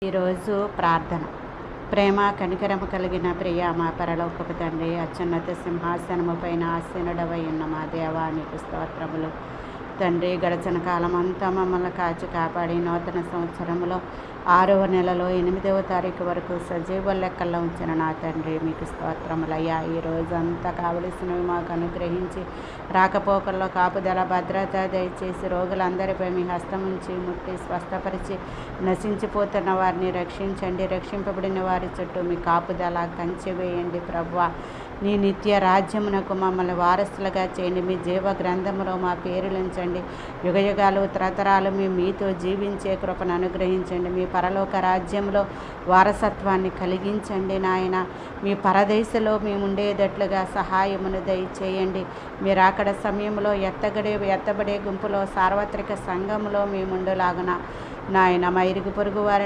ఈరోజు ప్రార్థన. ప్రేమ కనికరము కలిగిన ప్రియ మా పరలోకపు తండ్రి, అత్యున్నత సింహాసనము పైన ఆసీనుడవై ఉన్న మా దేవా, నీకు స్తోత్రములు తండ్రి. గడచిన కాలం అంతా మమ్మల్ని కాచి కాపాడి నూతన సంవత్సరంలో 6వ నెలలో 8వ తారీఖు వరకు సజీవ లెక్కల్లో ఉంచిన నా తండ్రి, మీకు స్తోత్రములయ్యా. ఈరోజు అంతా కావలసినవి మాకు అనుగ్రహించి రాకపోకల్లో కాపుదల భద్రత దయచేసి రోగులందరిపై మీ హస్తం ఉంచి ముట్టి స్వస్థపరిచి నశించిపోతున్న వారిని రక్షించండి. రక్షింపబడిన వారి చుట్టూ మీ కాపుదల కంచె వేయండి ప్రభువా. నీ నిత్య రాజ్యమునకు మమ్మల్ని వారసులుగా చేయండి. మీ జీవ గ్రంథములో మా పేరులుంచండి. యుగయుగాలు తరతరాలు మీతో జీవించే కృపను అనుగ్రహించండి. మీ పరలోక రాజ్యంలో వారసత్వాన్ని కలిగించండి నాయన. మీ పరదేశంలో మేము ఉండేటట్లుగా సహాయమును దయచేయండి. మీరు అక్కడ సమయంలో ఎత్తబడే గుంపులో సార్వత్రిక సంఘములో మేముండులాగున నాయన. మా ఇరుగు పొరుగు వారిని